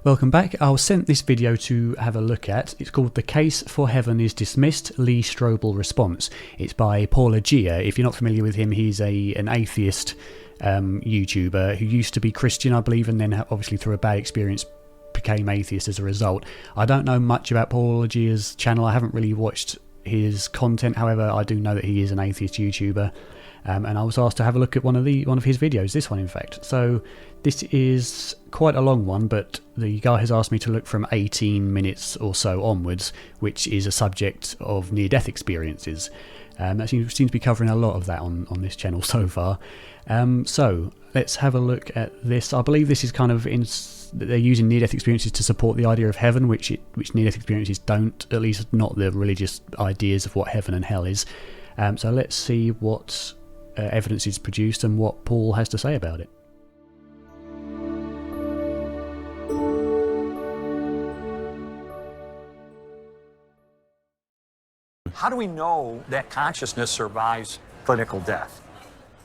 Welcome back. I was sent this video to have a look at. It's called The Case for Heaven is Dismissed, Lee Strobel Response. It's by Paul Agia. If you're not familiar with him, he's an atheist YouTuber who used to be Christian, I believe, and then obviously through a bad experience became atheist as a result. I don't know much about Paul Agia's channel. I haven't really watched his content. However, I do know that he is an atheist YouTuber. And I was asked to have a look at one of his videos, this one in fact. So this is quite a long one, but the guy has asked me to look from 18 minutes or so onwards, which is a subject of near-death experiences. That seems to be covering a lot of that on this channel so far. So let's have a look at this. I believe this is kind of they're using near-death experiences to support the idea of heaven, which near-death experiences don't, at least not the religious ideas of what heaven and hell is. So let's see what evidence is produced and what Paul has to say about it. How do we know that consciousness survives clinical death?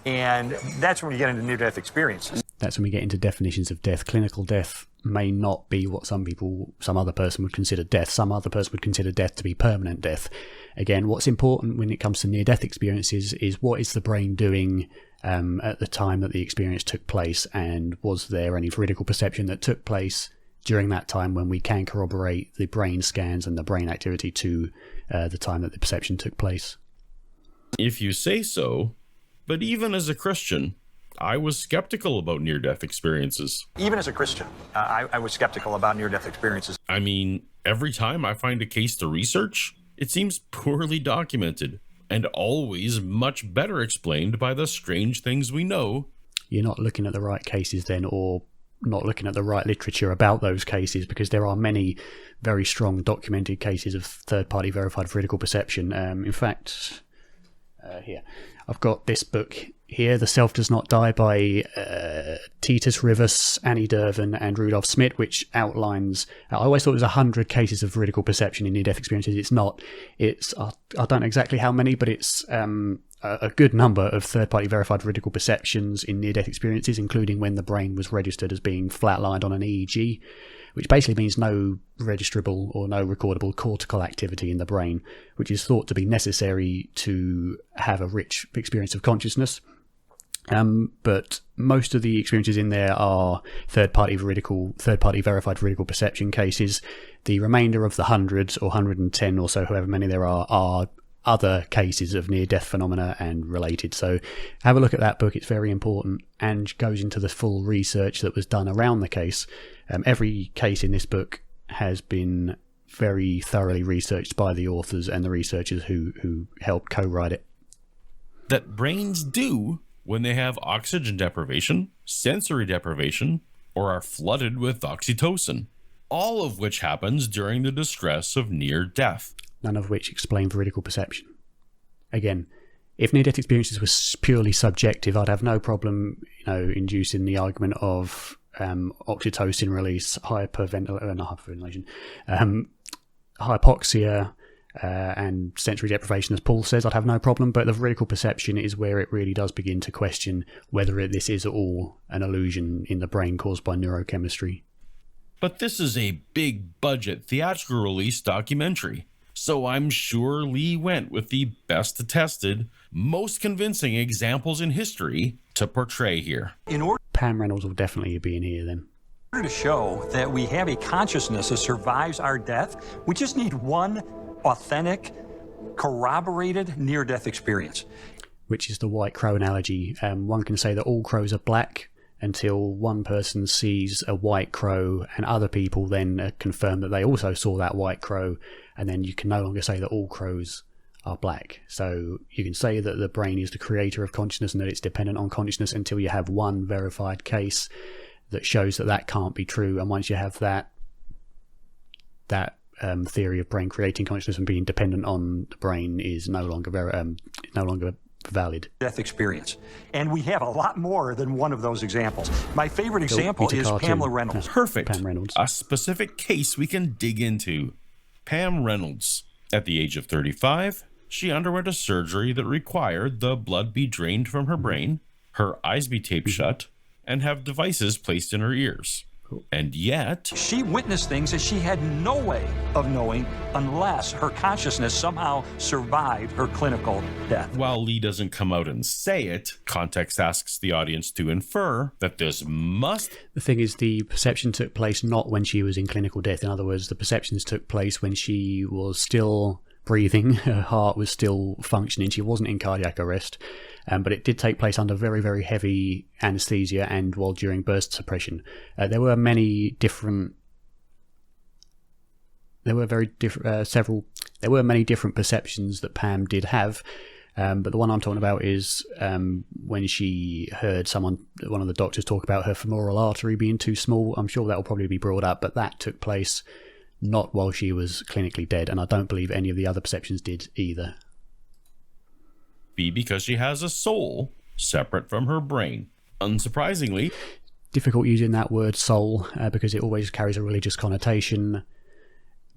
And that's when we get into near-death experiences. That's when we get into definitions of death. Clinical death may not be what some other person would consider death. Some other person would consider death to be permanent death. Again, what's important when it comes to near-death experiences is what is the brain doing at the time that the experience took place, and was there any veridical perception that took place during that time when we can corroborate the brain scans and the brain activity to the time that the perception took place. If you say so, but even as a Christian, I was skeptical about near-death experiences. Even as a Christian, I was skeptical about near-death experiences. I mean, every time I find a case to research, it seems poorly documented, and always much better explained by the strange things we know. You're not looking at the right cases then, or not looking at the right literature about those cases, because there are many very strong documented cases of third-party verified veridical perception. In fact, here, I've got this book here, The Self Does Not Die by Titus Rivas, Annie Dervin and Rudolf Smith, which outlines, I always thought it was 100 cases of veridical perception in near-death experiences. It's not. It's I don't know exactly how many, but it's a good number of third-party verified veridical perceptions in near-death experiences, including when the brain was registered as being flatlined on an EEG, which basically means no registrable or no recordable cortical activity in the brain, which is thought to be necessary to have a rich experience of consciousness. But most of the experiences in there are third-party verified veridical perception cases. The remainder of the 100 or 110 or so, however many there are other cases of near-death phenomena and related. So have a look at that book. It's very important and goes into the full research that was done around the case. Every case in this book has been very thoroughly researched by the authors and the researchers who helped co-write it. That brains do when they have oxygen deprivation, sensory deprivation, or are flooded with oxytocin, all of which happens during the distress of near death. None of which explain veridical perception. Again, if near-death experiences were purely subjective, I'd have no problem, inducing the argument of oxytocin release, hypoxia, and sensory deprivation, as Paul says. I'd have no problem, but the veridical perception is where it really does begin to question whether this is all an illusion in the brain caused by neurochemistry. But this is a big-budget theatrical release documentary, so I'm sure Lee went with the best tested, most convincing examples in history to portray here. Pam Reynolds will definitely be in here then. In order to show that we have a consciousness that survives our death, we just need one authentic, corroborated near-death experience. Which is the white crow analogy. One can say that all crows are black until one person sees a white crow and other people then confirm that they also saw that white crow, and then you can no longer say that all crows are black. So you can say that the brain is the creator of consciousness and that it's dependent on consciousness until you have one verified case that shows that can't be true. And once you have that theory of brain creating consciousness and being dependent on the brain is no longer valid. Death experience. And we have a lot more than one of those examples. My favorite example is Pamela Reynolds. Perfect. Pam Reynolds. A specific case we can dig into. Pam Reynolds. At the age of 35, she underwent a surgery that required the blood be drained from her brain, her eyes be taped shut, and have devices placed in her ears. And yet, she witnessed things that she had no way of knowing unless her consciousness somehow survived her clinical death. while Lee doesn't come out and say it, context asks the audience to infer that this must... The thing is, the perception took place not when she was in clinical death. In other words, the perceptions took place when she was still breathing, her heart was still functioning, she wasn't in cardiac arrest, but it did take place under very, very heavy anesthesia and while during burst suppression. There were many different perceptions that Pam did have, but the one I'm talking about is when she heard one of the doctors talk about her femoral artery being too small. I'm sure that will probably be brought up, but that took place not while she was clinically dead, and I don't believe any of the other perceptions did either. be because she has a soul separate from her brain. Unsurprisingly, Difficult using that word soul because it always carries a religious connotation.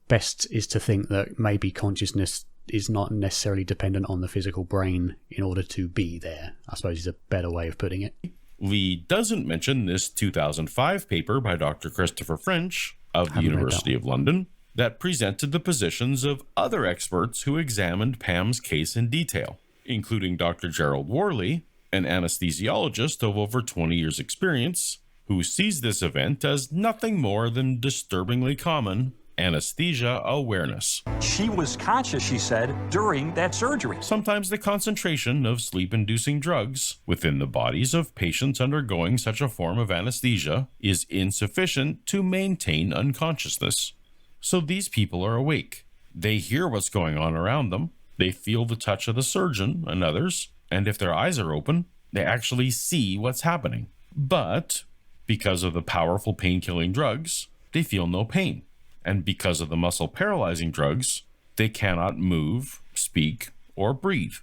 Best is to think that maybe consciousness is not necessarily dependent on the physical brain in order to be there, I suppose is a better way of putting it. Lee doesn't mention this 2005 paper by Dr. Christopher French of the University of London that presented the positions of other experts who examined Pam's case in detail, including Dr. Gerald Worley, an anesthesiologist of over 20 years' experience, who sees this event as nothing more than disturbingly common anesthesia awareness. She was conscious, she said, during that surgery. Sometimes the concentration of sleep-inducing drugs within the bodies of patients undergoing such a form of anesthesia is insufficient to maintain unconsciousness. So these people are awake. They hear what's going on around them. They feel the touch of the surgeon and others, and if their eyes are open, they actually see what's happening. But because of the powerful pain-killing drugs, they feel no pain. And because of the muscle-paralyzing drugs, they cannot move, speak, or breathe.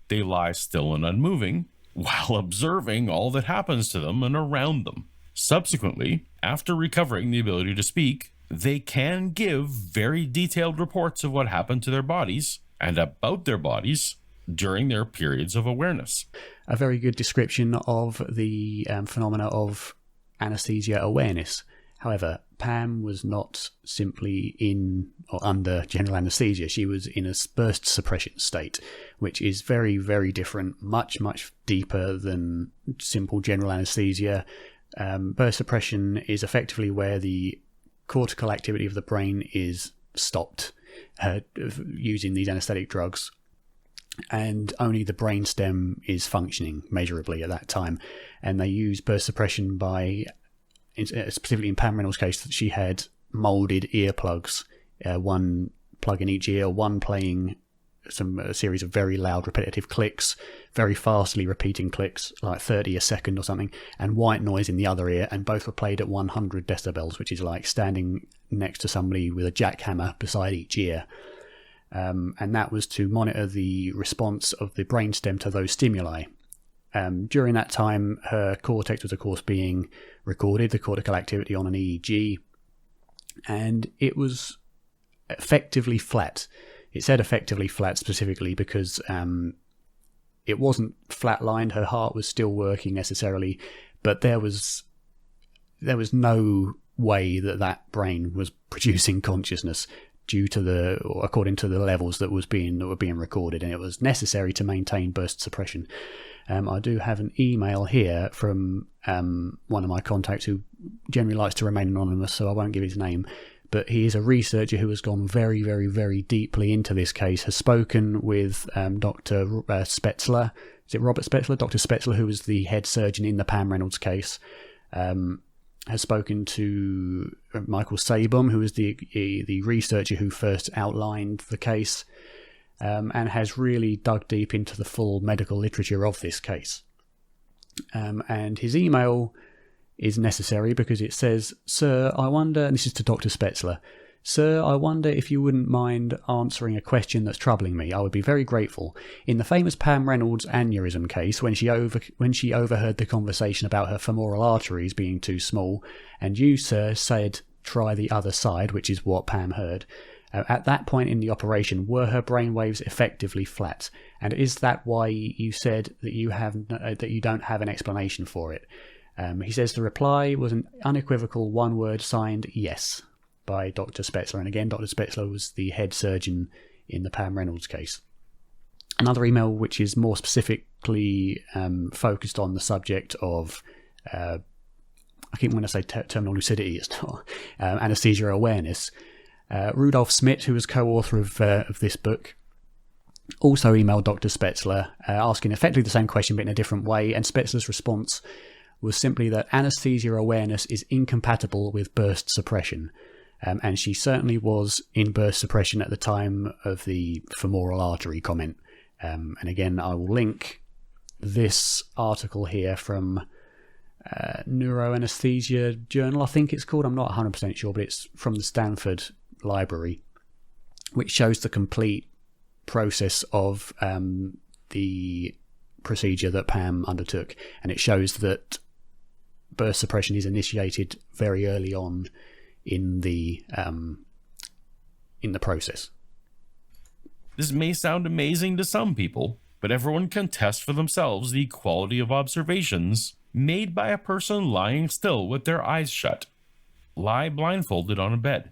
They lie still and unmoving while observing all that happens to them and around them. Subsequently, after recovering the ability to speak, they can give very detailed reports of what happened to their bodies and about their bodies during their periods of awareness. A very good description of the phenomena of anesthesia awareness. However, Pam was not simply in or under general anesthesia. She was in a burst suppression state, which is very, very different, much, much deeper than simple general anesthesia. Burst suppression is effectively where the cortical activity of the brain is stopped using these anesthetic drugs, and only the brainstem is functioning measurably at that time. And they use burst suppression by, specifically in Pam Reynolds' case, she had moulded earplugs, one plug in each ear, one playing a series of very loud repetitive clicks, very fastly repeating clicks, like 30 a second or something, and white noise in the other ear, and both were played at 100 decibels, which is like standing next to somebody with a jackhammer beside each ear. And that was to monitor the response of the brainstem to those stimuli. During that time, her cortex was, of course, being recorded, the cortical activity on an EEG, and it was effectively flat. It said effectively flat specifically because it wasn't flatlined. Her heart was still working necessarily, but there was no way that brain was producing consciousness due to according to the levels that were being recorded, and it was necessary to maintain burst suppression. I do have an email here from one of my contacts who generally likes to remain anonymous, so I won't give his name. But he is a researcher who has gone very, very, very deeply into this case, has spoken with Dr. Spetzler. Is it Robert Spetzler? Dr. Spetzler, who was the head surgeon in the Pam Reynolds case, has spoken to Michael Sabum, who was the researcher who first outlined the case, and has really dug deep into the full medical literature of this case. And his email is necessary because it says, "Sir, I wonder," and this is to Dr. Spetzler, "Sir, I wonder if you wouldn't mind answering a question that's troubling me. I would be very grateful. In the famous Pam Reynolds aneurysm case, when she overheard the conversation about her femoral arteries being too small, and you, sir, said, 'Try the other side,' which is what Pam heard, at that point in the operation, were her brainwaves effectively flat? And is that why you said that you don't have an explanation for it?" He says the reply was an unequivocal one-word signed yes by Dr. Spetzler. And again, Dr. Spetzler was the head surgeon in the Pam Reynolds case. Another email which is more specifically focused on the subject of, I keep wanting to say terminal lucidity, it's not, anesthesia awareness. Rudolf Smith, who was co-author of this book, also emailed Dr. Spetzler asking effectively the same question but in a different way, and Spetzler's response was simply that anesthesia awareness is incompatible with burst suppression. And she certainly was in burst suppression at the time of the femoral artery comment. And again, I will link this article here from Neuroanesthesia Journal, I think it's called. I'm not 100% sure, but it's from the Stanford Library, which shows the complete process of the procedure that Pam undertook. And it shows that burst suppression is initiated very early on in the process. This may sound amazing to some people, but everyone can test for themselves the quality of observations made by a person lying still with their eyes shut. Lie blindfolded on a bed.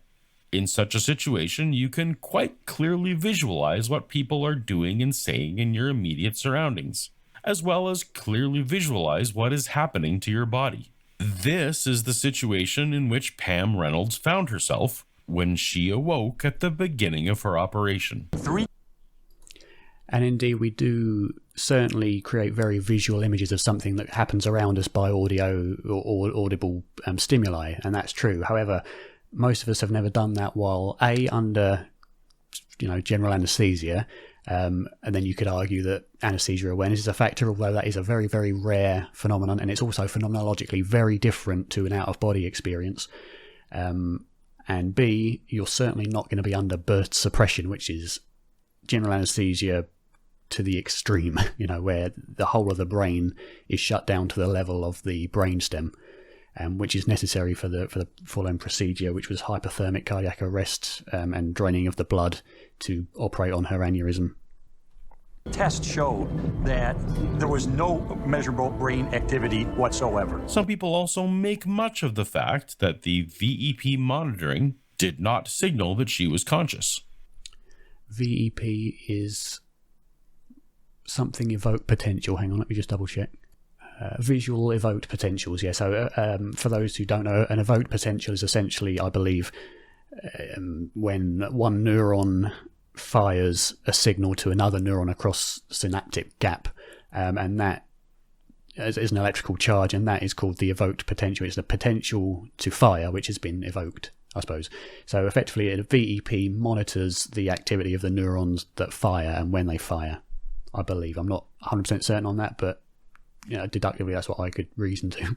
In such a situation, you can quite clearly visualize what people are doing and saying in your immediate surroundings, as well as clearly visualize what is happening to your body. This is the situation in which Pam Reynolds found herself when she awoke at the beginning of her operation. And indeed, we do certainly create very visual images of something that happens around us by audio or audible stimuli, and that's true. However, most of us have never done that while under general anesthesia, and then you could argue that anesthesia awareness is a factor, although that is a very, very rare phenomenon, and it's also phenomenologically very different to an out-of-body experience. And B, you're certainly not going to be under burst suppression, which is general anesthesia to the extreme, where the whole of the brain is shut down to the level of the brainstem, which is necessary for the full-on procedure, which was hypothermic cardiac arrest and draining of the blood to operate on her aneurysm. Tests showed that there was no measurable brain activity whatsoever. Some people also make much of the fact that the VEP monitoring did not signal that she was conscious. VEP is something evoked potential. Hang on, let me just double check. Visual evoked potentials, yeah. So for those who don't know, an evoked potential is essentially, I believe, when one neuron fires a signal to another neuron across synaptic gap, and that is an electrical charge, and that is called the evoked potential. It's the potential to fire which has been evoked, I suppose. So effectively, a VEP monitors the activity of the neurons that fire and when they fire, I believe. I'm not 100% certain on that, but deductively, that's what I could reason to.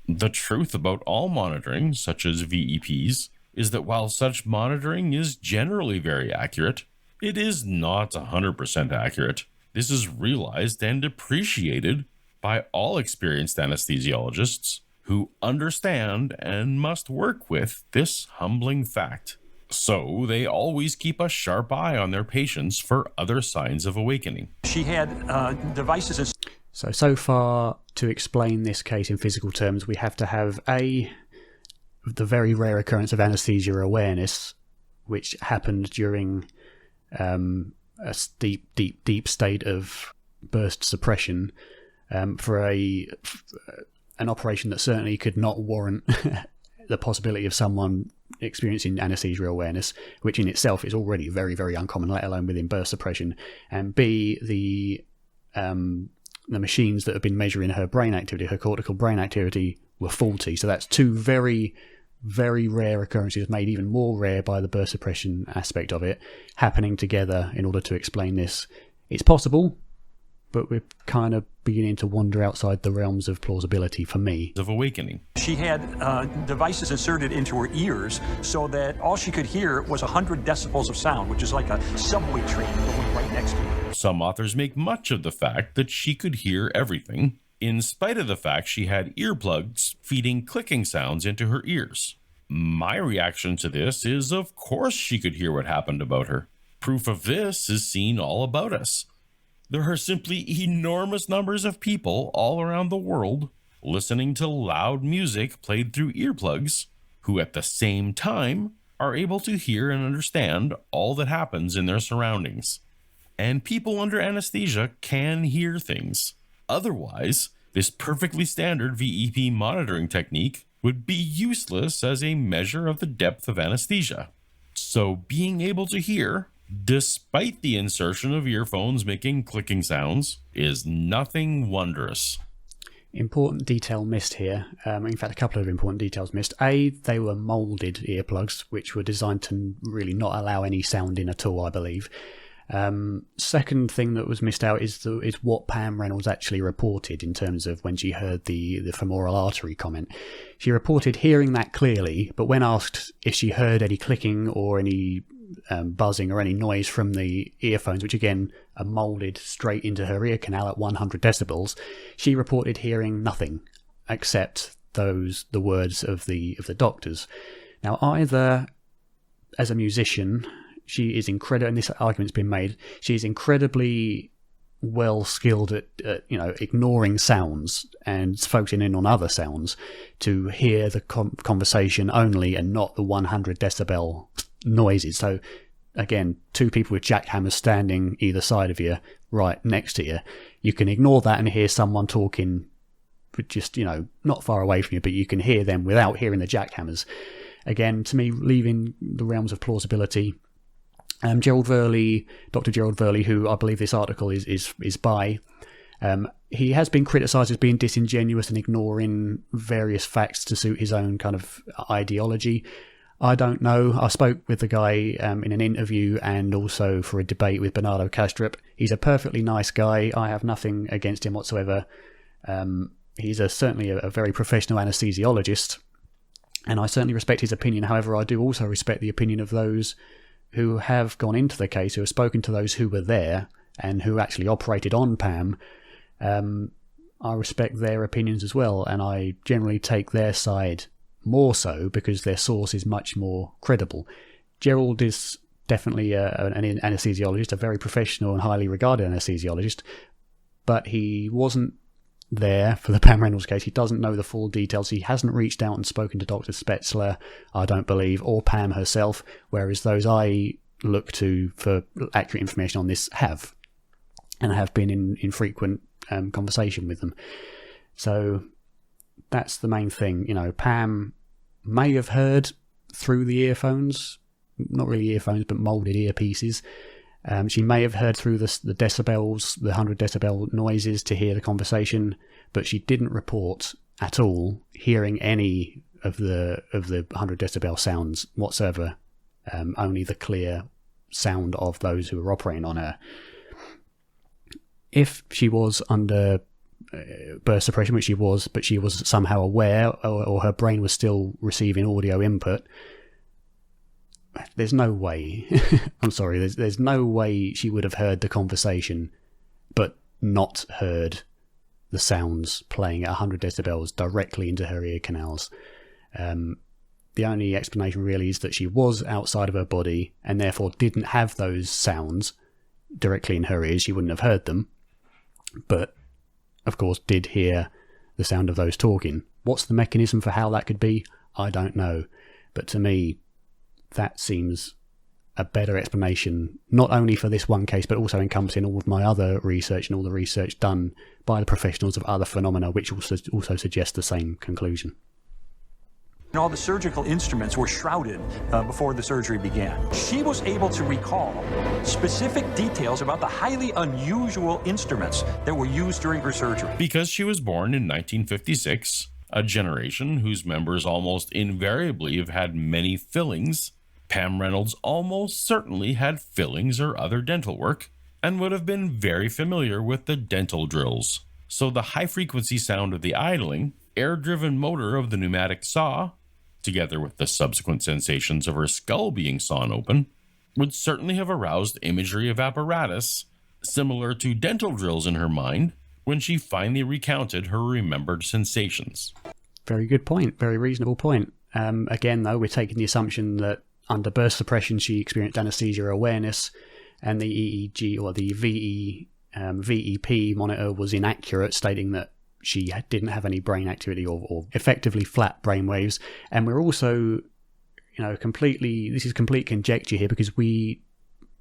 The truth about all monitoring, such as VEPs, is that while such monitoring is generally very accurate, it is not 100% accurate. This is realized and appreciated by all experienced anesthesiologists who understand and must work with this humbling fact. So they always keep a sharp eye on their patients for other signs of awakening. She had devices and... So far, to explain this case in physical terms, we have to have the very rare occurrence of anesthesia awareness, which happened during a deep state of burst suppression, for an operation that certainly could not warrant the possibility of someone experiencing anesthesia awareness, which in itself is already very, very uncommon, let alone within burst suppression. And B, the machines that have been measuring her brain activity, her cortical brain activity, were faulty. So that's two very, very rare occurrences, made even more rare by the burst suppression aspect of it, happening together in order to explain this. It's possible, but we're kind of beginning to wander outside the realms of plausibility for me. Of awakening. She had devices inserted into her ears so that all she could hear was 100 decibels of sound, which is like a subway train going right next to her. Some authors make much of the fact that she could hear everything, in spite of the fact she had earplugs feeding clicking sounds into her ears. My reaction to this is, of course she could hear what happened about her. Proof of this is seen all about us. There are simply enormous numbers of people all around the world listening to loud music played through earplugs who at the same time are able to hear and understand all that happens in their surroundings. And people under anesthesia can hear things. Otherwise, this perfectly standard VEP monitoring technique would be useless as a measure of the depth of anesthesia. So being able to hear, despite the insertion of earphones making clicking sounds, is nothing wondrous. Important detail missed here. In fact, a couple of important details missed. A, they were moulded earplugs, which were designed to really not allow any sound in at all, I believe. Second thing that was missed out is what Pam Reynolds actually reported in terms of when she heard the femoral artery comment. She reported hearing that clearly, but when asked if she heard any clicking or any buzzing or any noise from the earphones, which again are moulded straight into her ear canal at 100 decibels, she reported hearing nothing except the words of the doctors. Now, either as a musician, she is incredible, and this argument's been made, she's incredibly well skilled at ignoring sounds and focusing in on other sounds to hear the conversation only and not the 100 decibel noises. So again, two people with jackhammers standing either side of you, right next to you, you can ignore that and hear someone talking just, not far away from you, but you can hear them without hearing the jackhammers. Again, to me, leaving the realms of plausibility. Gerald Verley, Dr. Gerald Verley, who I believe this article is by, he has been criticised as being disingenuous and ignoring various facts to suit his own kind of ideology. I don't know. I spoke with the guy in an interview and also for a debate with Bernardo Kastrup. He's a perfectly nice guy. I have nothing against him whatsoever. He's certainly a very professional anesthesiologist, and I certainly respect his opinion. However, I do also respect the opinion of those who have gone into the case, who have spoken to those who were there and who actually operated on Pam. I respect their opinions as well, and I generally take their side more so because their source is much more credible. Gerald is definitely an anesthesiologist, a very professional and highly regarded anesthesiologist, but he wasn't there for the Pam Reynolds case. He doesn't know the full details. He hasn't reached out and spoken to Dr. Spetzler, I don't believe, or Pam herself, whereas those I look to for accurate information on this have, and have been in frequent conversation with them. So that's the main thing. Pam may have heard through the earphones, not really earphones, but moulded earpieces. She may have heard through the decibels, the 100 decibel noises to hear the conversation, but she didn't report at all hearing any of the 100 decibel sounds whatsoever. Only the clear sound of those who were operating on her. If she was under burst suppression, which she was, but she was somehow aware, or her brain was still receiving audio input, there's no way, I'm sorry, there's no way she would have heard the conversation but not heard the sounds playing at 100 decibels directly into her ear canals. The only explanation really is that she was outside of her body and therefore didn't have those sounds directly in her ears. She wouldn't have heard them, but of course did hear the sound of those talking. What's the mechanism for how that could be? I don't know. But to me, that seems a better explanation, not only for this one case, but also encompassing all of my other research and all the research done by the professionals of other phenomena, which also suggest the same conclusion. And all the surgical instruments were shrouded before the surgery began. She was able to recall specific details about the highly unusual instruments that were used during her surgery. Because she was born in 1956, a generation whose members almost invariably have had many fillings, Pam Reynolds almost certainly had fillings or other dental work and would have been very familiar with the dental drills. So the high-frequency sound of the idling, air-driven motor of the pneumatic saw, together with the subsequent sensations of her skull being sawn open, would certainly have aroused imagery of apparatus similar to dental drills in her mind when she finally recounted her remembered sensations. Very good point. Very reasonable point. Again, though, we're taking the assumption that under burst suppression she experienced anesthesia awareness, and the EEG or the VE VEP monitor was inaccurate, stating that she didn't have any brain activity or effectively flat brain waves. And we're also, this is complete conjecture here because we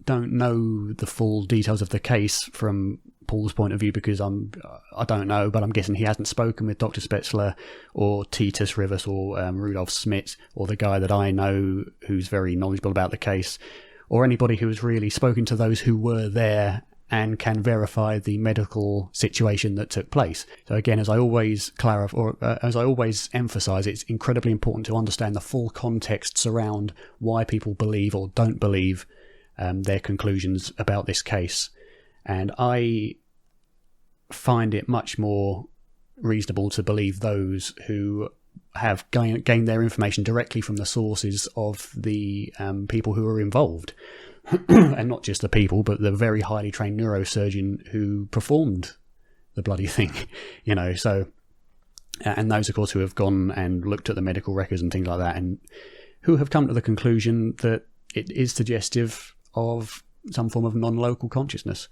don't know the full details of the case from Paul's point of view, because I don't know, but I'm guessing he hasn't spoken with Dr. Spetzler or Titus Rivas or Rudolf Schmidt or the guy that I know who's very knowledgeable about the case, or anybody who has really spoken to those who were there and can verify the medical situation that took place. So again, as I always clarify, or as I always emphasize, it's incredibly important to understand the full context around why people believe or don't believe their conclusions about this case. And I find it much more reasonable to believe those who have gained their information directly from the sources of the people who are involved. And not just the people, but the very highly trained neurosurgeon who performed the bloody thing, so, and those, of course, who have gone and looked at the medical records and things like that, and who have come to the conclusion that it is suggestive of some form of non-local consciousness.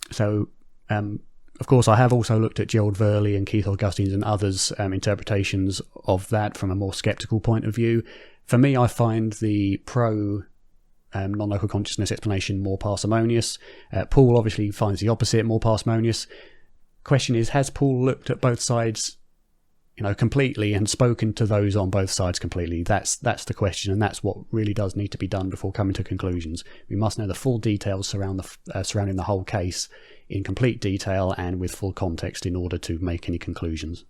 So, of course, I have also looked at Gerald Verley and Keith Augustine's and others' interpretations of that from a more sceptical point of view. For me, I find the non-local consciousness explanation more parsimonious. Paul obviously finds the opposite more parsimonious. Question is, has Paul looked at both sides, completely, and spoken to those on both sides completely? That's the question, and that's what really does need to be done before coming to conclusions. We must know the full details surrounding the whole case in complete detail and with full context in order to make any conclusions.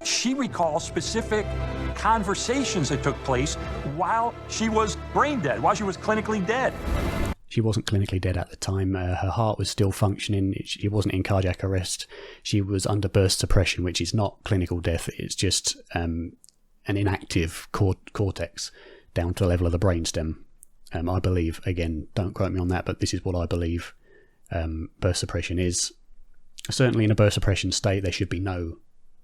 She recalls specific conversations that took place while she was brain dead, while she was clinically dead. She wasn't clinically dead at the time. Her heart was still functioning. She wasn't in cardiac arrest. She was under burst suppression, which is not clinical death. It's just an inactive cortex down to the level of the brainstem. I believe, again, don't quote me on that, but this is what I believe burst suppression is. Certainly in a burst suppression state, there should be no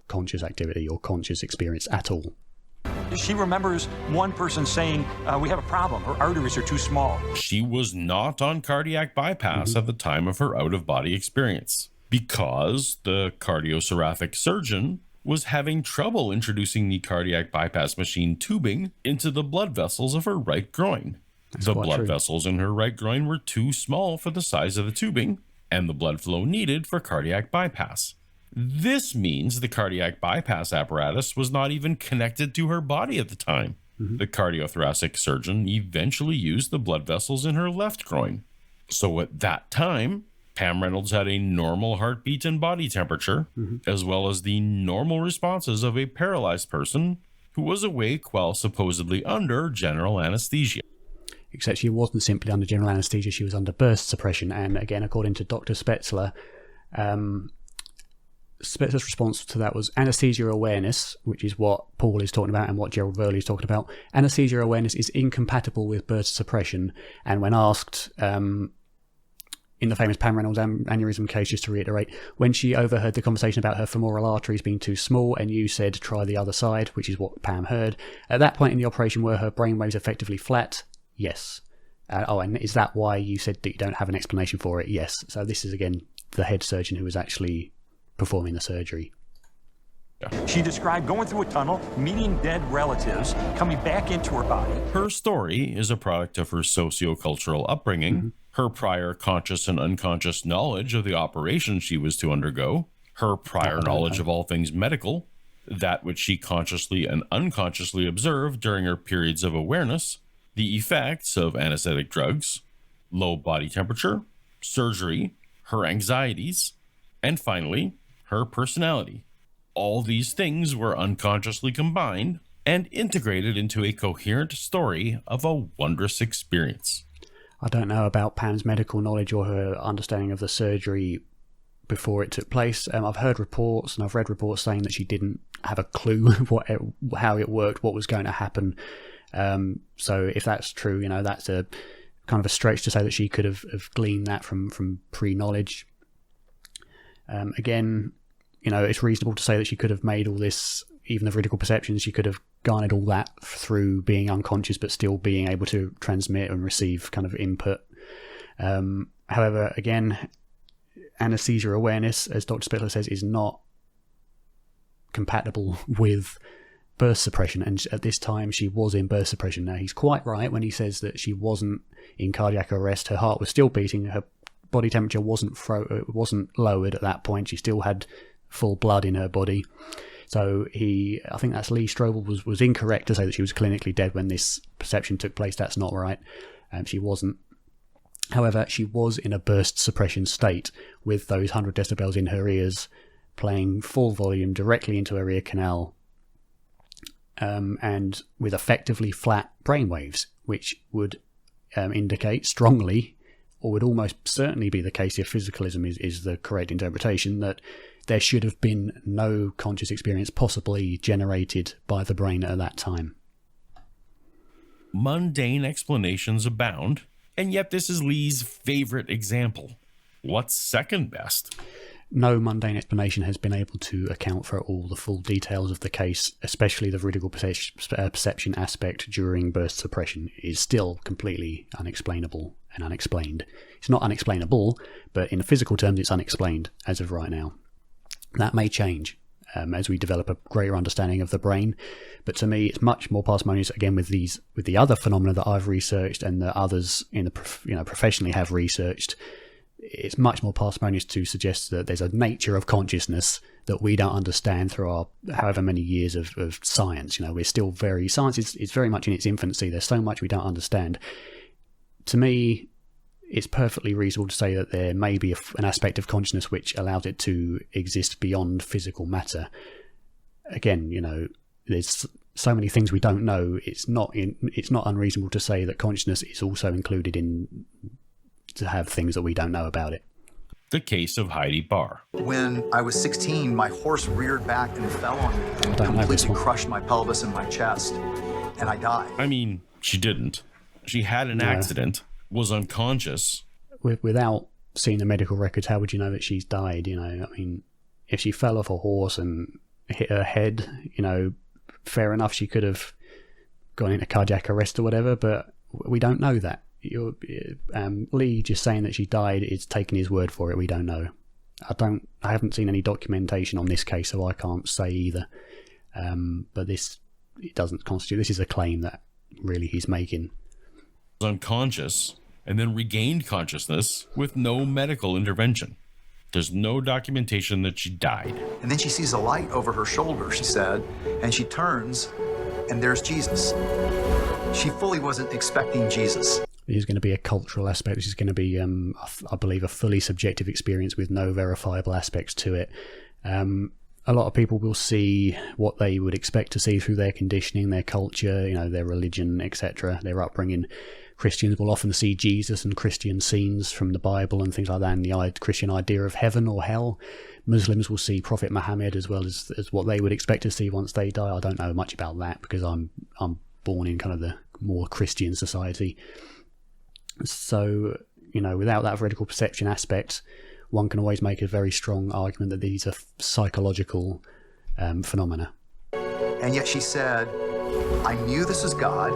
conscious activity or conscious experience at all. She remembers one person saying, we have a problem, her arteries are too small. She was not on cardiac bypass at the time of her out-of-body experience because the cardiothoracic surgeon was having trouble introducing the cardiac bypass machine tubing into the blood vessels of her right groin. The blood vessels in her right groin were too small for the size of the tubing and the blood flow needed for cardiac bypass. This means the cardiac bypass apparatus was not even connected to her body at the time. The cardiothoracic surgeon eventually used the blood vessels in her left groin. So at that time, Pam Reynolds had a normal heartbeat and body temperature, as well as the normal responses of a paralyzed person who was awake while supposedly under general anesthesia. Except she wasn't simply under general anesthesia, she was under burst suppression. And again, according to Dr. Spetzler, Spetzler's response to that was anesthesia awareness, which is what Paul is talking about and what Gerald Verley is talking about. Anesthesia awareness is incompatible with burst suppression. And when asked, in the famous Pam Reynolds aneurysm case, just to reiterate, when she overheard the conversation about her femoral arteries being too small and you said try the other side, which is what Pam heard, at that point in the operation were her brainwaves effectively flat? Yes. And is that why you said that you don't have an explanation for it? Yes. So this is, again, the head surgeon who was actually performing the surgery. She described going through a tunnel, meeting dead relatives, coming back into her body. Her story is a product of her sociocultural upbringing, her prior conscious and unconscious knowledge of the operation she was to undergo, her prior knowledge of all things medical, that which she consciously and unconsciously observed during her periods of awareness, the effects of anesthetic drugs, low body temperature, surgery, her anxieties, and finally, her personality. All these things were unconsciously combined and integrated into a coherent story of a wondrous experience. I don't know about Pam's medical knowledge or her understanding of the surgery before it took place. I've heard reports and I've read reports saying that she didn't have a clue how it worked, what was going to happen. So if that's true, that's a kind of a stretch to say that she could have gleaned that from pre-knowledge. Again, it's reasonable to say that she could have made all this, even the veridical perceptions, she could have garnered all that through being unconscious but still being able to transmit and receive kind of input. However, again, anesthesia awareness, as Dr. Spittler says, is not compatible with birth suppression, and at this time she was in birth suppression. Now, he's quite right when he says that she wasn't in cardiac arrest. Her heart was still beating, her body temperature wasn't lowered at that point. She still had full blood in her body. So I think that's Lee Strobel was incorrect to say that she was clinically dead when this perception took place. That's not right. She wasn't. However, she was in a burst suppression state with those 100 decibels in her ears playing full volume directly into her ear canal, and with effectively flat brainwaves, which would indicate strongly, or would almost certainly be the case if physicalism is the correct interpretation, that there should have been no conscious experience possibly generated by the brain at that time. Mundane explanations abound, and yet this is Lee's favorite example. What's second best? No mundane explanation has been able to account for all the full details of the case, especially the veridical perception aspect during burst suppression is still completely unexplainable and unexplained. It's not unexplainable, but in physical terms it's unexplained as of right now. That may change as we develop a greater understanding of the brain, but to me it's much more parsimonious, again, with the other phenomena that I've researched and that others in the professionally have researched. It's much more parsimonious to suggest that there's a nature of consciousness that we don't understand through our however many years of science. We're still science is very much in its infancy. There's so much we don't understand. To me, it's perfectly reasonable to say that there may be an aspect of consciousness which allows it to exist beyond physical matter. Again, there's so many things we don't know. It's not unreasonable to say that consciousness is also included in to have things that we don't know about it. The case of Heidi Barr. When I was 16, my horse reared back and fell on me and completely crushed my pelvis and my chest, and I died. I mean, she didn't. She had an accident, was unconscious. Without seeing the medical records, how would you know that she's died? If she fell off a horse and hit her head, fair enough, she could have gone into cardiac arrest or whatever, but we don't know that. Lee just saying that she died is taking his word for it. We don't know. I haven't seen any documentation on this case, so I can't say either. But it doesn't constitute. This is a claim that really he's making. Unconscious and then regained consciousness with no medical intervention. There's no documentation that she died. And then she sees a light over her shoulder, she said, and she turns, and there's Jesus. She fully wasn't expecting Jesus. There's going to be a cultural aspect. This is going to be, I believe, a fully subjective experience with no verifiable aspects to it. A lot of people will see what they would expect to see through their conditioning, their culture, their religion, etc., their upbringing. Christians will often see Jesus and Christian scenes from the Bible and things like that, and the Christian idea of heaven or hell. Muslims will see Prophet Muhammad as well as what they would expect to see once they die. I don't know much about that because I'm born in kind of the more Christian society. So, without that veridical perception aspect, one can always make a very strong argument that these are psychological phenomena. And yet she said, I knew this was God,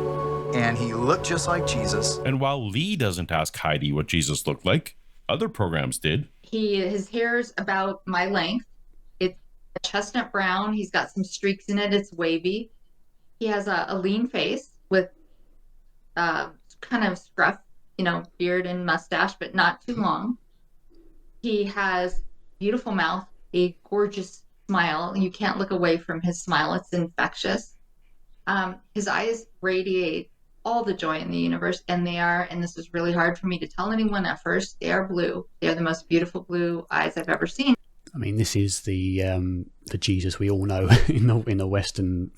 and he looked just like Jesus. And while Lee doesn't ask Heidi what Jesus looked like, other programs did. His hair's about my length. It's a chestnut brown. He's got some streaks in it. It's wavy. He has a lean face with kind of scruff, beard and mustache, but not too long. He has beautiful mouth, a gorgeous smile. You can't look away from his smile. It's infectious. His eyes radiate all the joy in the universe, and this is really hard for me to tell anyone at first, they are blue. They are the most beautiful blue eyes I've ever seen. I mean, this is the Jesus we all know in the Western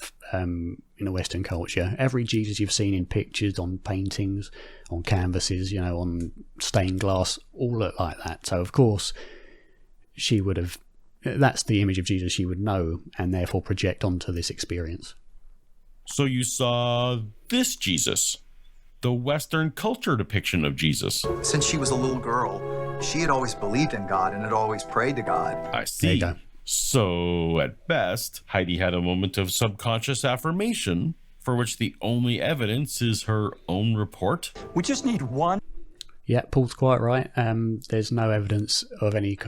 culture. Every Jesus you've seen in pictures, on paintings, on canvases, on stained glass, all look like that. So of course, she would have. That's the image of Jesus she would know, and therefore project onto this experience. So you saw this Jesus, the Western culture depiction of Jesus. Since she was a little girl, she had always believed in God and had always prayed to God. I see. There you go. So at best, Heidi had a moment of subconscious affirmation for which the only evidence is her own report. We just need one. Yeah, Paul's quite right. There's no evidence of any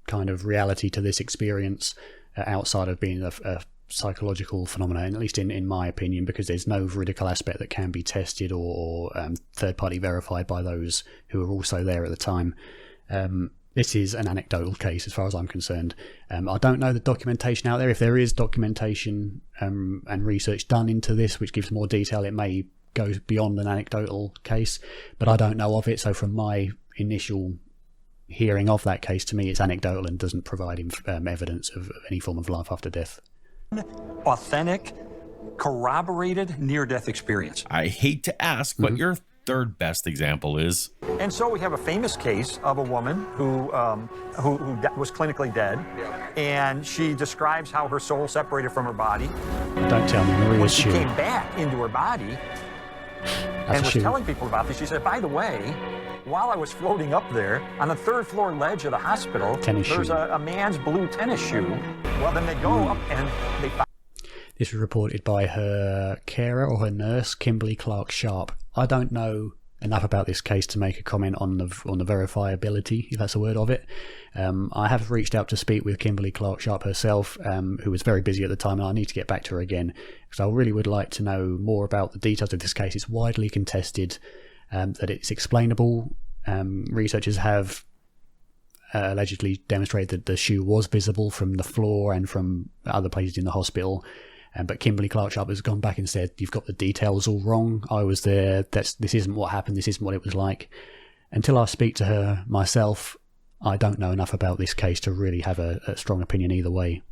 kind of reality to this experience outside of being a psychological phenomenon, at least in my opinion, because there's no veridical aspect that can be tested or third-party verified by those who were also there at the time. This is an anecdotal case as far as I'm concerned. I don't know the documentation out there. If there is documentation and research done into this which gives more detail, it may go beyond an anecdotal case, but I don't know of it. So from my initial hearing of that case, to me it's anecdotal and doesn't provide evidence of any form of life after death. Authentic, corroborated near-death experience. I hate to ask what your third best example is. And so we have a famous case of a woman who was clinically dead, and she describes how her soul separated from her body. Don't tell me Maria's When she shoe. came back into her body and was shoe. telling people about this, she said, by the way, while I was floating up there on the third floor ledge of the hospital, Tennis there's shoe. a man's blue tennis shoe. Well, then they go up and they find This was reported by her carer or her nurse, Kimberly Clark Sharp. I don't know enough about this case to make a comment on the verifiability, if that's a word of it. I have reached out to speak with Kimberly Clark Sharp herself, who was very busy at the time, and I need to get back to her again, because I really would like to know more about the details of this case. It's widely contested, that it's explainable. Researchers have allegedly demonstrated that the shoe was visible from the floor and from other places in the hospital. But Kimberly Clark Sharp has gone back and said, you've got the details all wrong. I was there. This isn't what happened. This isn't what it was like. Until I speak to her myself, I don't know enough about this case to really have a strong opinion either way.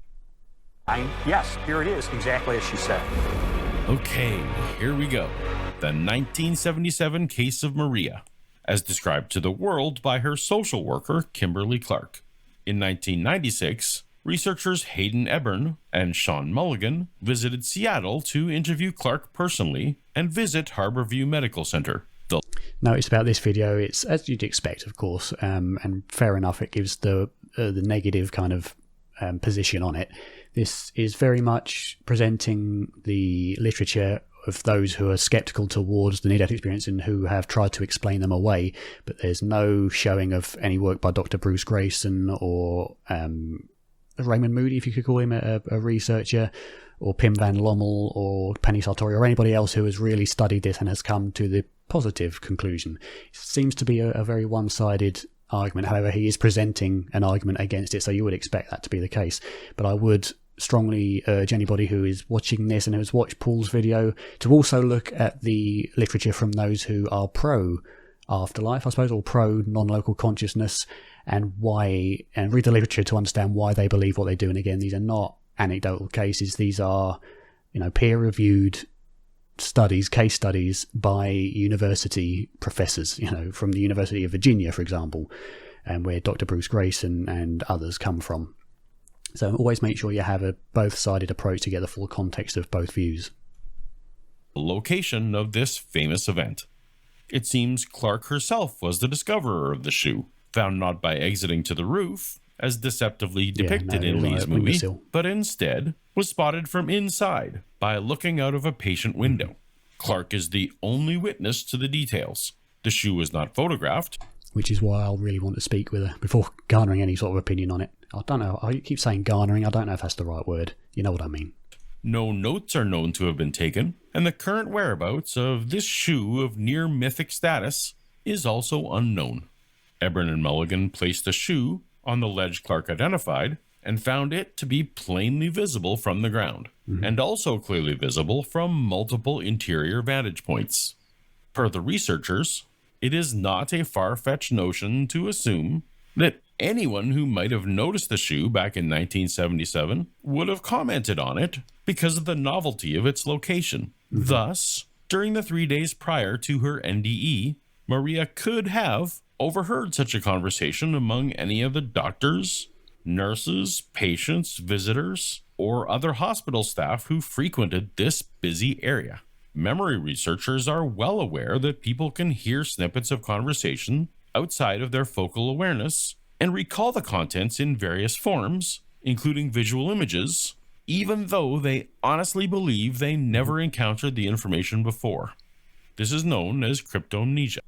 yes, here it is, exactly as she said. Okay, here we go. The 1977 case of Maria, as described to the world by her social worker, Kimberly Clark. In 1996, researchers Hayden Ebbern and Sean Mulligan visited Seattle to interview Clark personally and visit Harborview Medical Center. Notice about this video, it's as you'd expect, of course, and fair enough, it gives the negative kind of position on it. This is very much presenting the literature of those who are skeptical towards the near-death experience and who have tried to explain them away, but there's no showing of any work by Dr. Bruce Grayson or Raymond Moody, if you could call him a researcher, or Pim Van Lommel or Penny Sartori or anybody else who has really studied this and has come to the positive conclusion. It seems to be a very one-sided argument. However, he is presenting an argument against it, so you would expect that to be the case. But I would strongly urge anybody who is watching this and who has watched Paul's video to also look at the literature from those who are pro afterlife, I suppose, or pro non-local consciousness, and read the literature to understand why they believe what they do. And again, these are not anecdotal cases. These are, peer-reviewed studies, case studies by university professors, from the University of Virginia, for example, and where Dr. Bruce Grayson and others come from. So always make sure you have a both-sided approach to get the full context of both views. The location of this famous event. It seems Clark herself was the discoverer of the shoe, found not by exiting to the roof, as deceptively depicted in Lee's movie, but instead was spotted from inside by looking out of a patient window. Clark is the only witness to the details. The shoe was not photographed, which is why I'll really want to speak with her before garnering any sort of opinion on it. I don't know. I keep saying garnering. I don't know if that's the right word. You know what I mean. No notes are known to have been taken, and the current whereabouts of this shoe of near mythic status is also unknown. Ebbern and Mulligan placed the shoe on the ledge Clark identified and found it to be plainly visible from the ground, and also clearly visible from multiple interior vantage points. Per the researchers, it is not a far-fetched notion to assume that anyone who might have noticed the shoe back in 1977 would have commented on it because of the novelty of its location. Thus, during the 3 days prior to her NDE, Maria could have overheard such a conversation among any of the doctors, nurses, patients, visitors, or other hospital staff who frequented this busy area. Memory researchers are well aware that people can hear snippets of conversation outside of their focal awareness and recall the contents in various forms, including visual images, even though they honestly believe they never encountered the information before. This is known as cryptomnesia.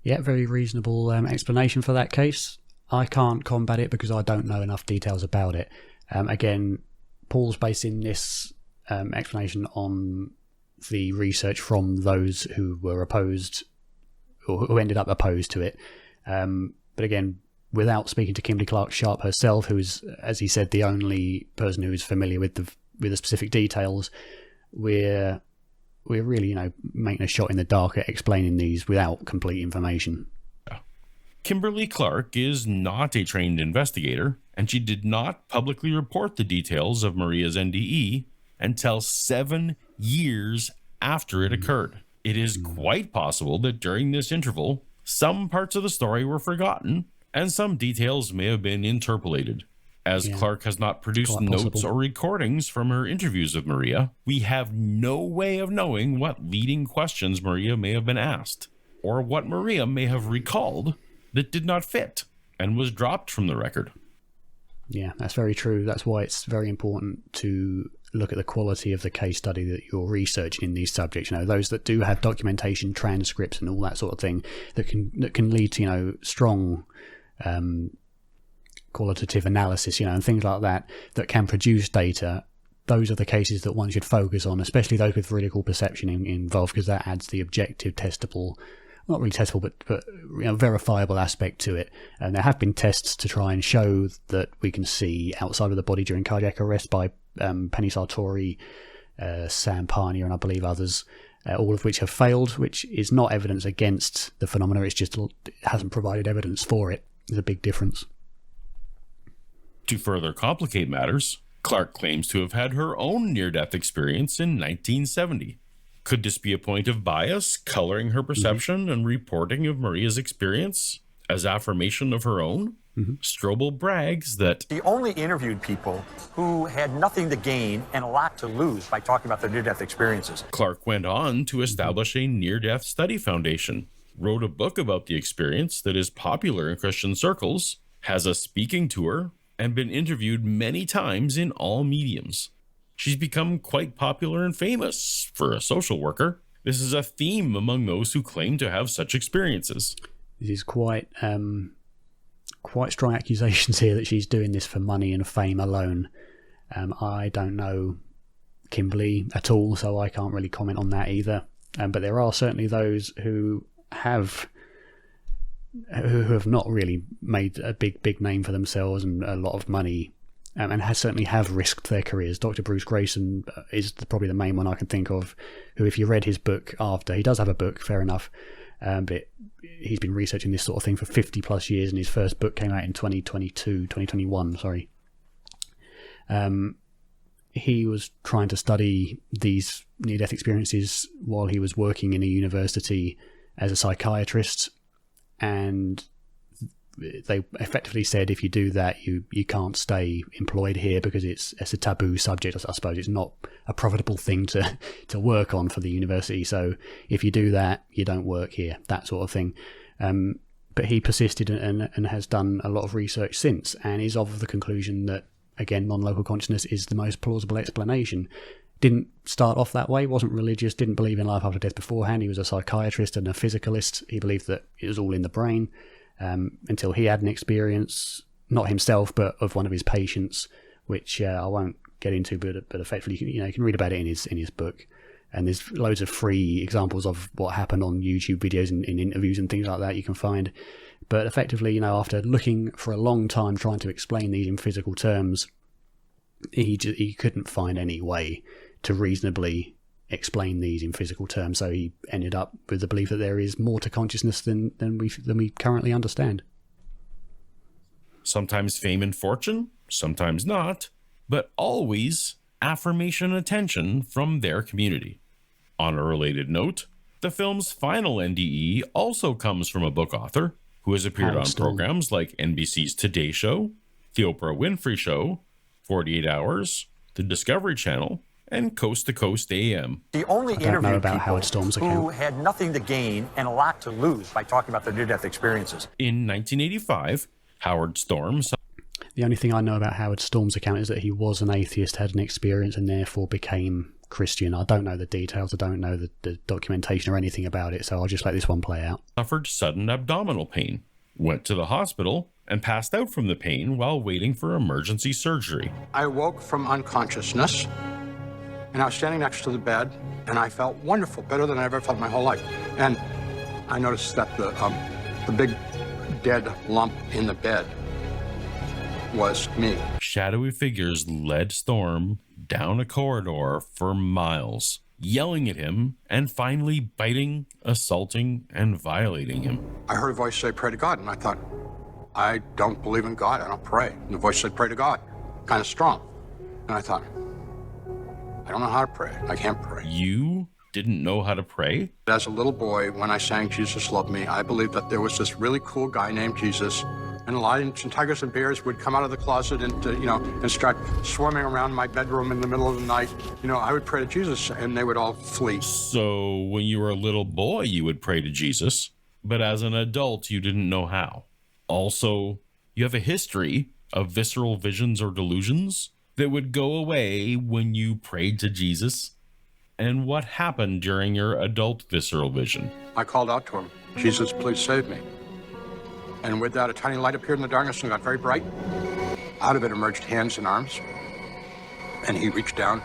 Yeah, very reasonable explanation for that case. I can't combat it because I don't know enough details about it. Again, Paul's basing this explanation on the research from those who were opposed, or who ended up opposed to it. But again, without speaking to Kimberly Clark Sharp herself, who is, as he said, the only person who is familiar with the specific details, we're really, making a shot in the dark at explaining these without complete information. Kimberly Clark is not a trained investigator, and she did not publicly report the details of Maria's NDE until 7 years after it occurred. It is quite possible that during this interval, some parts of the story were forgotten, and some details may have been interpolated. As Clark has not produced notes or recordings from her interviews of Maria, we have no way of knowing what leading questions Maria may have been asked, or what Maria may have recalled that did not fit and was dropped from the record. Yeah, that's very true. That's why it's very important to look at the quality of the case study that you're researching in these subjects. Those that do have documentation, transcripts, and all that sort of thing that can lead to strong qualitative analysis, and things like that can produce data. Those are the cases that one should focus on, especially those with veridical perception involved, because that adds the objective, testable, not really testable, but verifiable aspect to it. And there have been tests to try and show that we can see outside of the body during cardiac arrest by Penny Sartori, Sam Parnia, and I believe others, all of which have failed, which is not evidence against the phenomena. It's just it hasn't provided evidence for it. There's a big difference. To further complicate matters, Clark claims to have had her own near-death experience in 1970. Could this be a point of bias coloring her perception and reporting of Maria's experience as affirmation of her own? Strobel brags that He only interviewed people who had nothing to gain and a lot to lose by talking about their near-death experiences. Clark went on to establish a near-death study foundation, wrote a book about the experience that is popular in Christian circles, has a speaking tour, and been interviewed many times in all mediums. She's become quite popular and famous for a social worker. This is a theme among those who claim to have such experiences. This is quite strong accusations here that she's doing this for money and fame alone. I don't know Kimberly at all, so I can't really comment on that either. But there are certainly those who have not really made a big name for themselves and a lot of money, and certainly have risked their careers. Dr. Bruce Grayson is probably the main one I can think of, who, if you read his book after, he does have a book, fair enough, but he's been researching this sort of thing for 50 plus years, and his first book came out in 2021, sorry. He was trying to study these near-death experiences while he was working in a university as a psychiatrist, and they effectively said, if you do that, you can't stay employed here because it's a taboo subject. I suppose it's not a profitable thing to work on for the university. So if you do that, you don't work here, that sort of thing. But he persisted and has done a lot of research since, and is of the conclusion that, again, non-local consciousness is the most plausible explanation. Didn't start off that way, wasn't religious, didn't believe in life after death beforehand. He was a psychiatrist and a physicalist. He believed that it was all in the brain. Until he had an experience, not himself, but of one of his patients, which I won't get into, but effectively, you can read about it in his book. And there's loads of free examples of what happened on YouTube videos and in interviews and things like that you can find. But effectively, after looking for a long time trying to explain these in physical terms, he couldn't find any way to reasonably explain these in physical terms, so he ended up with the belief that there is more to consciousness than we currently understand. Sometimes fame and fortune, sometimes not, but always affirmation and attention from their community. On a related note, the film's final NDE also comes from a book author who has appeared on programs like NBC's Today Show, The Oprah Winfrey Show, 48 Hours, The Discovery Channel, and Coast to Coast AM. He only interviewed people who account. had nothing to gain and a lot to lose by talking about their near-death experiences. In 1985, Howard Storm... The only thing I know about Howard Storm's account is that he was an atheist, had an experience, and therefore became Christian. I don't know the details. I don't know the documentation or anything about it, so I'll just let this one play out. Suffered sudden abdominal pain, went to the hospital, and passed out from the pain while waiting for emergency surgery. I awoke from unconsciousness, and I was standing next to the bed, and I felt wonderful, better than I ever felt my whole life. And I noticed that the big dead lump in the bed was me. Shadowy figures led Storm down a corridor for miles, yelling at him and finally biting, assaulting, and violating him. I heard a voice say, "Pray to God," and I thought, I don't believe in God, I don't pray. And the voice said, "Pray to God," kind of strong. And I thought, I don't know how to pray. I can't pray. You didn't know how to pray? As a little boy, when I sang Jesus Loved Me, I believed that there was this really cool guy named Jesus, and lions and tigers and bears would come out of the closet and, and start swarming around my bedroom in the middle of the night. I would pray to Jesus, and they would all flee. So when you were a little boy, you would pray to Jesus, but as an adult, you didn't know how. Also, you have a history of visceral visions or delusions that would go away when you prayed to Jesus. And what happened during your adult visceral vision? I called out to him, "Jesus, please save me." And with that, a tiny light appeared in the darkness and got very bright. Out of it emerged hands and arms. And he reached down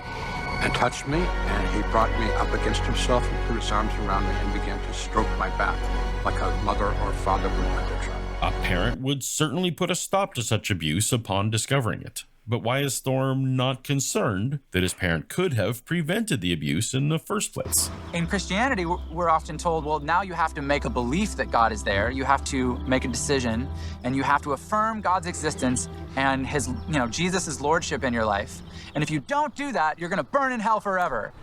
and touched me, and he brought me up against himself and put his arms around me and began to stroke my back like a mother or father would with their child. A parent would certainly put a stop to such abuse upon discovering it. But why is Storm not concerned that his parent could have prevented the abuse in the first place? In Christianity, we're often told, well, now you have to make a belief that God is there. You have to make a decision, and you have to affirm God's existence and his, Jesus' lordship in your life. And if you don't do that, you're going to burn in hell forever.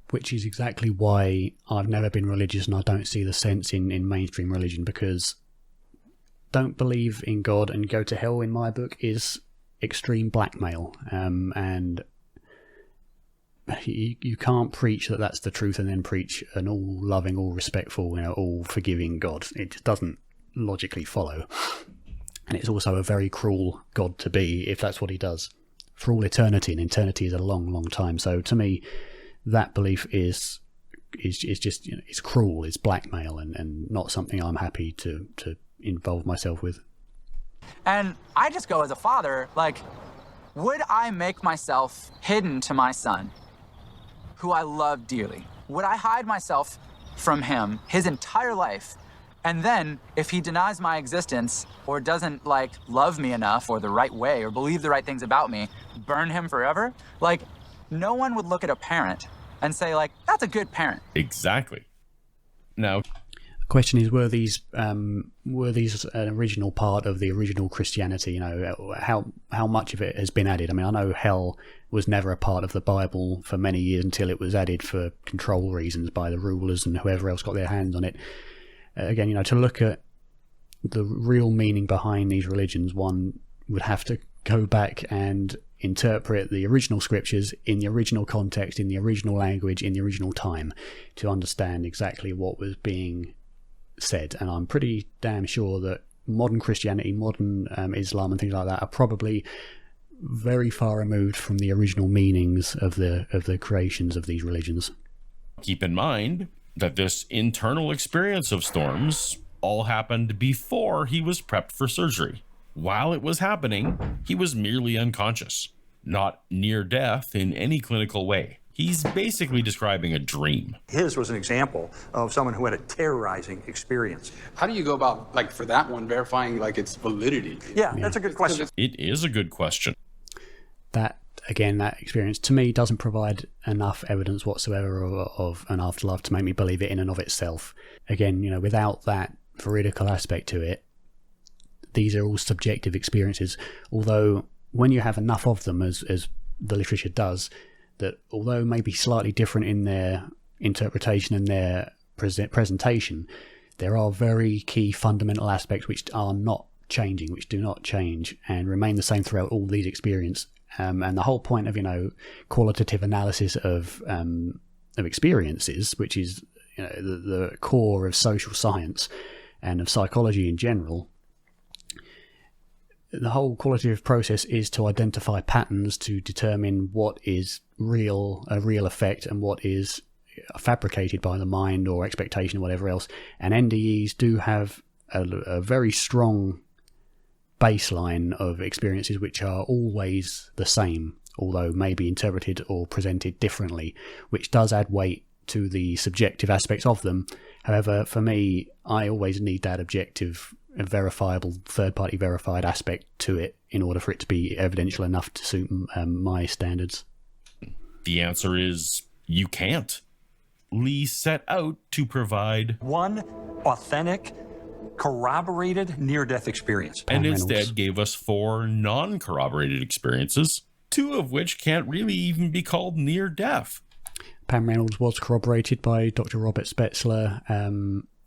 Which is exactly why I've never been religious, and I don't see the sense in mainstream religion, because don't believe in God and go to hell, in my book, is extreme blackmail, and you can't preach that that's the truth and then preach an all-loving, all-respectful, all-forgiving God. It just doesn't logically follow, and it's also a very cruel God to be if that's what he does for all eternity, and eternity is a long, long time. So to me, that belief is just it's cruel, it's blackmail, and not something I'm happy to involve myself with. And I just go as a father, would I make myself hidden to my son, who I love dearly? Would I hide myself from him his entire life? And then, if he denies my existence or doesn't, love me enough or the right way or believe the right things about me, burn him forever? No one would look at a parent and say, that's a good parent. Exactly. Now, question is, were these an original part of the original Christianity? How much of it has been added? I mean, I know hell was never a part of the Bible for many years until it was added for control reasons by the rulers and whoever else got their hands on it. Again, to look at the real meaning behind these religions, one would have to go back and interpret the original scriptures in the original context, in the original language, in the original time, to understand exactly what was being said. And I'm pretty damn sure that modern Christianity, modern Islam and things like that are probably very far removed from the original meanings of the creations of these religions. Keep in mind that this internal experience of Storm's all happened before he was prepped for surgery. While it was happening, he was merely unconscious, not near death in any clinical way. He's basically describing a dream. His was an example of someone who had a terrorizing experience. How do you go about, for that one, verifying, its validity? Yeah, that's a good question. It is a good question. That experience, to me, doesn't provide enough evidence whatsoever of an afterlife to make me believe it in and of itself. Again, without that veridical aspect to it, these are all subjective experiences, although when you have enough of them, as the literature does, that although maybe slightly different in their interpretation and their presentation, there are very key fundamental aspects which are not changing, which do not change and remain the same throughout all these experiences. And the whole point of qualitative analysis of experiences, which is the core of social science and of psychology in general, the whole qualitative process is to identify patterns to determine what is a real effect and what is fabricated by the mind or expectation or whatever else. And NDEs do have a very strong baseline of experiences which are always the same, although maybe interpreted or presented differently, which does add weight to the subjective aspects of them. However, for me, I always need that objective, verifiable, third-party verified aspect to it in order for it to be evidential enough to suit my standards. The answer is you can't. Lee set out to provide one authentic, corroborated near-death experience. and Reynolds. instead gave us 4 non-corroborated experiences, 2 of which can't really even be called near-death. Pam Reynolds was corroborated by Dr. Robert Spetzler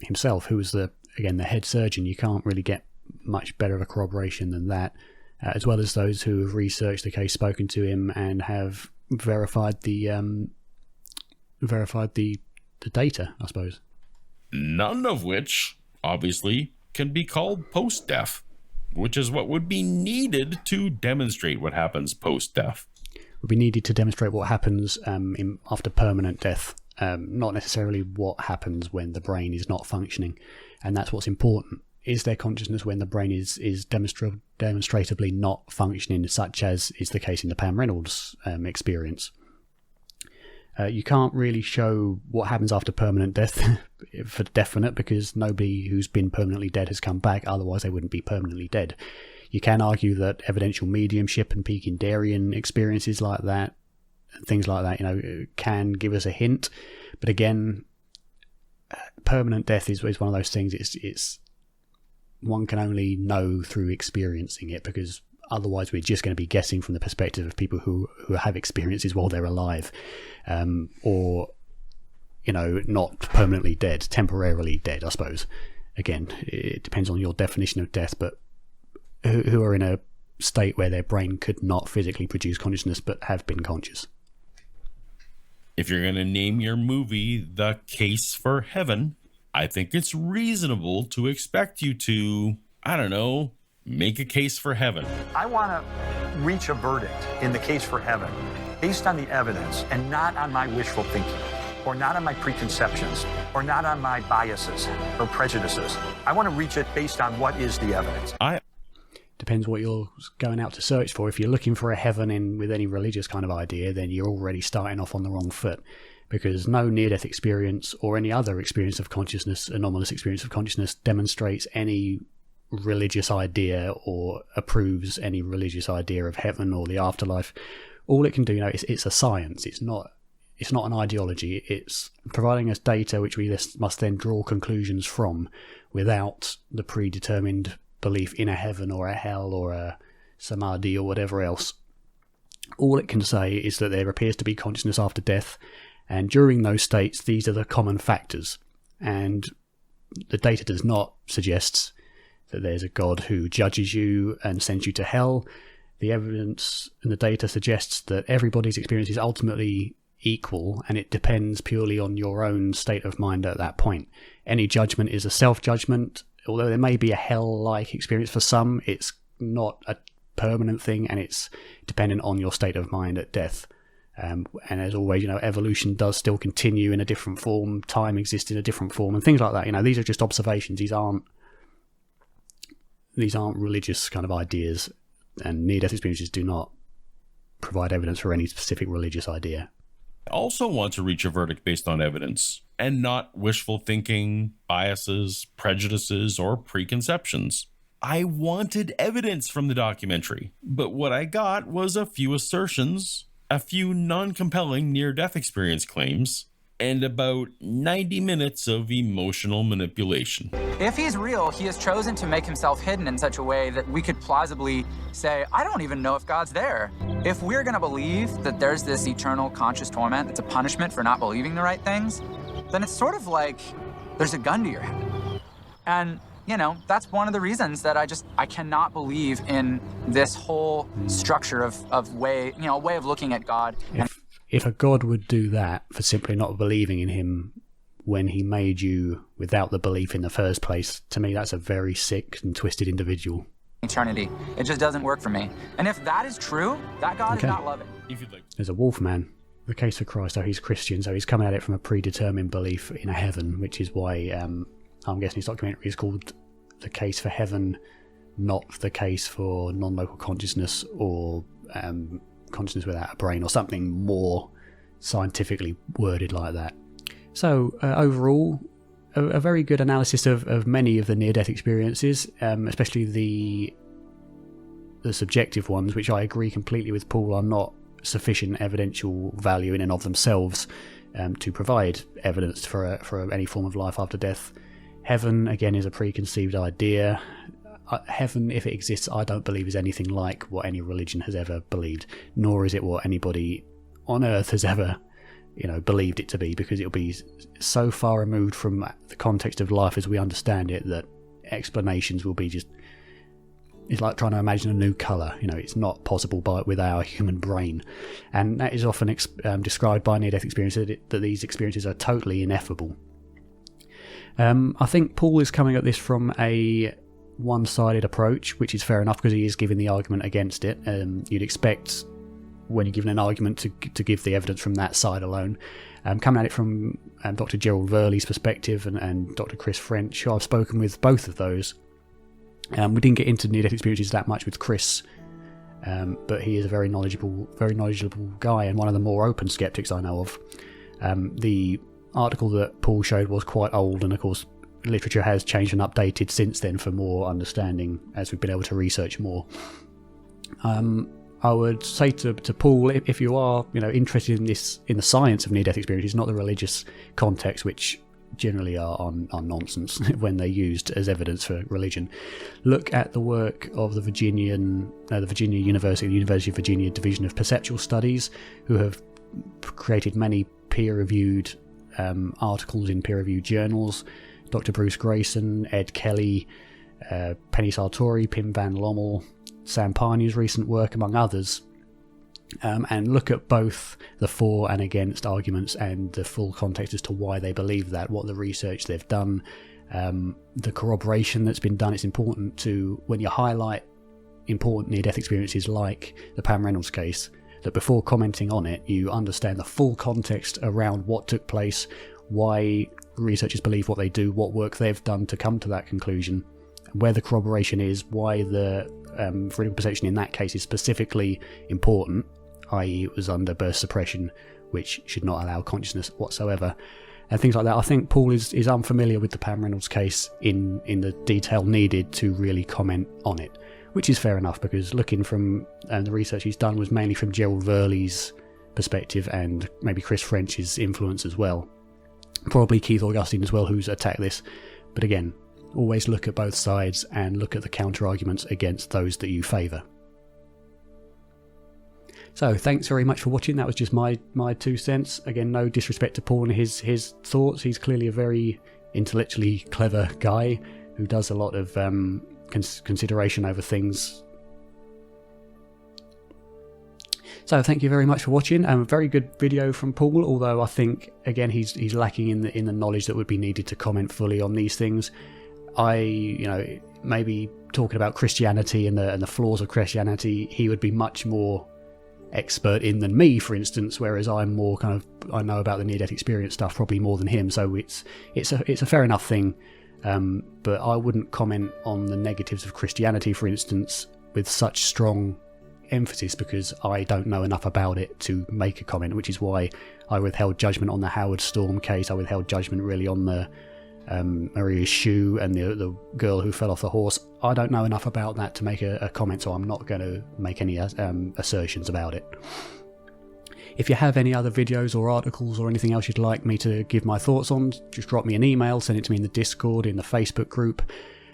himself, who was the head surgeon. You can't really get much better of a corroboration than that, as well as those who have researched the case, spoken to him, and have verified the data, I suppose. None of which, obviously, can be called post-death, which is what would be needed to demonstrate what happens post-death. Would be needed to demonstrate what happens after permanent death, not necessarily what happens when the brain is not functioning. And that's what's important. Is there consciousness when the brain is demonstrably not functioning, such as is the case in the Pam Reynolds experience? You can't really show what happens after permanent death for definite, because nobody who's been permanently dead has come back, otherwise they wouldn't be permanently dead. You can argue that evidential mediumship and Pekingarian experiences like that, things like that, can give us a hint. But again, permanent death is one of those things. It's one can only know through experiencing it, because otherwise we're just going to be guessing from the perspective of people who have experiences while they're alive, or not permanently dead, temporarily dead, I suppose. Again, it depends on your definition of death, but who are in a state where their brain could not physically produce consciousness but have been conscious. If you're going to name your movie The Case for Heaven, I think it's reasonable to expect you to, make a case for heaven. I want to reach a verdict in the case for heaven based on the evidence and not on my wishful thinking, or not on my preconceptions, or not on my biases or prejudices. I want to reach it based on what is the evidence. Depends what you're going out to search for. If you're looking for a heaven with any religious kind of idea, then you're already starting off on the wrong foot, because no near-death experience or any other experience of consciousness, anomalous experience of consciousness, demonstrates any religious idea or approves any religious idea of heaven or the afterlife. All it can do, it's a science. It's not an ideology. It's providing us data which we must then draw conclusions from, without the predetermined belief in a heaven or a hell or a samadhi or whatever else. All it can say is that there appears to be consciousness after death, and during those states these are the common factors. And the data does not suggest that there's a God who judges you and sends you to hell. The evidence and the data suggests that everybody's experience is ultimately equal, and it depends purely on your own state of mind at that point. Any judgment is a self-judgment. Although there may be a hell-like experience for some, it's not a permanent thing, and it's dependent on your state of mind at death. And as always, evolution does still continue in a different form. Time exists in a different form, and things like that. These are just observations. These aren't religious kind of ideas, and near-death experiences do not provide evidence for any specific religious idea. I also want to reach a verdict based on evidence, and not wishful thinking, biases, prejudices, or preconceptions. I wanted evidence from the documentary, but what I got was a few assertions, a few non-compelling near-death experience claims, and about 90 minutes of emotional manipulation. If he's real, he has chosen to make himself hidden in such a way that we could plausibly say, I don't even know if God's there. If we're going to believe that there's this eternal conscious torment that's a punishment for not believing the right things, then it's sort of like there's a gun to your head. And, that's one of the reasons that I cannot believe in this whole structure of way of looking at God. If a God would do that for simply not believing in him when he made you without the belief in the first place, to me that's a very sick and twisted individual. eternity. It just doesn't work for me. And if that is true, that God is not loving. If you'd like. There's a Wolfman. The case for Christ, he's Christian, so he's coming at it from a predetermined belief in a heaven, which is why I'm guessing his documentary is called The Case for Heaven, not The Case for Non-Local Consciousness or Consciousness Without a Brain, or something more scientifically worded like that. So overall, a very good analysis of many of the near-death experiences, especially the subjective ones, which I agree completely with Paul are not sufficient evidential value in and of themselves to provide evidence for any form of life after death. Heaven, again, is a preconceived idea. Heaven, if it exists, I don't believe is anything like what any religion has ever believed, nor is it what anybody on earth has ever believed it to be, because it'll be so far removed from the context of life as we understand it that explanations will be just, it's like trying to imagine a new colour. It's not possible with our human brain, and that is often described by near-death experiences that these experiences are totally ineffable. I think Paul is coming at this from a one-sided approach, which is fair enough because he is giving the argument against it. You'd expect, when you're given an argument, to give the evidence from that side alone. Coming at it from Dr. Gerald Verley's perspective and Dr. Chris French, who I've spoken with both of those. We didn't get into near-death experiences that much with Chris, but he is a very knowledgeable guy and one of the more open skeptics I know of. The article that Paul showed was quite old, and of course literature has changed and updated since then for more understanding as we've been able to research more. I would say to Paul, if you are interested in the science of near-death experiences, not the religious context, which generally are nonsense when they're used as evidence for religion, look at the work of the Virginia University, the University of Virginia Division of Perceptual Studies, who have created many peer-reviewed articles in peer-reviewed journals. Dr. Bruce Grayson, Ed Kelly, Penny Sartori, Pim Van Lommel, Sam Parnew's recent work, among others, and look at both the for and against arguments and the full context as to why they believe that, what the research they've done, the corroboration that's been done. It's important to, when you highlight important near-death experiences like the Pam Reynolds case, that before commenting on it, you understand the full context around what took place, why researchers believe what they do, what work they've done to come to that conclusion, where the corroboration is, why the veridical perception in that case is specifically important, i.e. it was under burst suppression, which should not allow consciousness whatsoever, and things like that. I think Paul is unfamiliar with the Pam Reynolds case in the detail needed to really comment on it, which is fair enough, because looking from the research he's done was mainly from Gerald Verley's perspective and maybe Chris French's influence as well. Probably Keith Augustine as well, who's attacked this. But again, always look at both sides and look at the counter-arguments against those that you favour. So, thanks very much for watching. That was just my 2 cents. Again, no disrespect to Paul and his thoughts. He's clearly a very intellectually clever guy who does a lot of consideration over things. So thank you very much for watching. A very good video from Paul, although I think again he's lacking in the knowledge that would be needed to comment fully on these things. Maybe talking about Christianity and the flaws of Christianity, he would be much more expert in than me, for instance, whereas I'm more I know about the near-death experience stuff probably more than him, so it's a fair enough thing. But I wouldn't comment on the negatives of Christianity, for instance, with such strong emphasis, because I don't know enough about it to make a comment, which is why I withheld judgment on the Howard Storm case. I withheld judgment really on the Maria Shu and the girl who fell off the horse. I don't know enough about that to make a comment, so I'm not going to make any assertions about it. If you have any other videos or articles or anything else you'd like me to give my thoughts on, just drop me an email, send it to me in the Discord, in the Facebook group.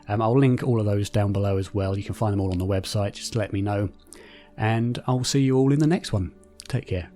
I'll link all of those down below as well. You can find them all on the website. Just let me know. And I'll see you all in the next one. Take care.